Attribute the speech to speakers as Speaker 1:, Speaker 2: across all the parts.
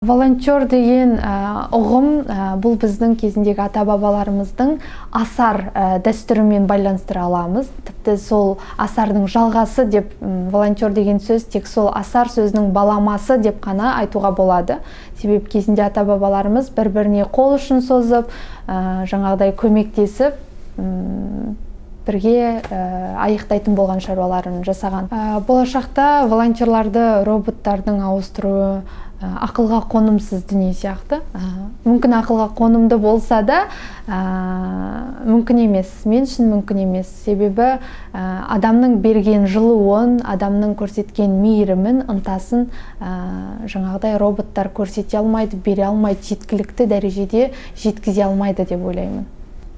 Speaker 1: Волонтер деген ұғым бұл біздің кезіндегі ата-бабаларымыздың асар дәстүрімен байланыстыра аламыз. Тіпті сол асардың жалғасы деп волонтер деген сөз тек сол асар сөзінің баламасы деп қана айтуға болады. Себебі кезінде ата-бабаларымыз бір-біріне қол ұшын созып, жаңағыдай көмектесіп, бірге аяқтайтын болған шаруаларын жасаған. Болашақта волонтерларды роботтардың ауыстыруы ақылға қонымсыз дүние сияқты. Мүмкін ақылға қонымды болса да, мүмкін емес. Мен үшін мүмкін емес. Себебі адамның берген жылуын, адамның көрсеткен мейірімін, ынтасын жаңағыдай роботтар көрсете алмайды, бере алмайды, жеткілікті дәрежеде жеткізе алмайды деп ойлаймын.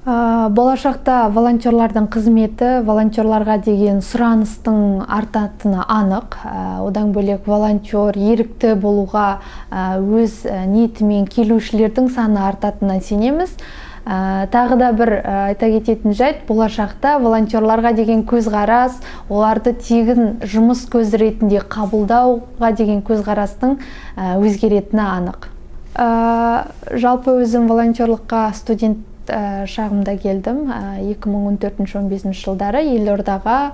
Speaker 1: Болашақта волонтерлардың қызметі, волонтерларға деген сұраныстың артатыны анық. Одан бөлек волонтер ерікті болуға өз ниетімен келушілердің саны артатынына сенеміз. Тағы да бір айта кететін жайт, болашақта волонтерларға деген көзқарас, оларды тегін жұмыс көзі ретінде қабылдауға деген көзқарастың өзгеретіні анық. Жалпы өзім волонтерлыққа студент шағымда келдім. 2014-15 жылдары елордаға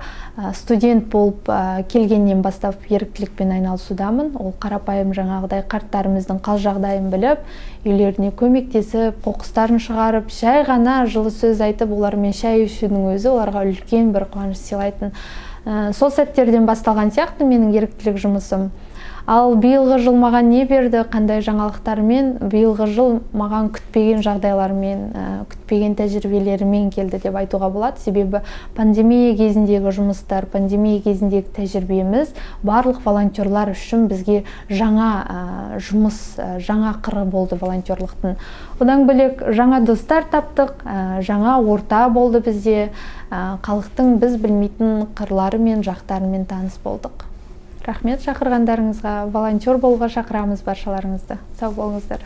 Speaker 1: студент болып келгеннен бастап еріктілікпен айналысудамын. Ол қарапайым жаңағыдай қарттарымыздың қал жағдайын біліп, үйлеріне көмектесіп, қоқыстарын шығарып, жай ғана жылы сөз айтып, олармен шай ішудің өзі оларға үлкен бір қуаныш сыйлайтын. Сол сәттерден басталған сияқты менің еріктілік жұмысым. Ал биылғы жыл маған не берді, қандай жаңалықтармен? Биылғы жыл маған күтпеген жағдайлармен, күтпеген тәжірибелерімен келді деп айтуға болады. Себебі пандемия кезіндегі жұмыстар, пандемия кезіндегі тәжірибеміз барлық волонтерлар үшін бізге жаңа жұмыс, жаңа қыры болды волонтерлықтың. Одан бөлек жаңа достар таптық, жаңа орта болды бізде, халықтың біз білмейтін қырлары мен жақтарымен таныс болдық. Рахмет шақырғандарыңызға, волонтер болуға шақырамыз баршаларыңызды. Сау болыңыздар.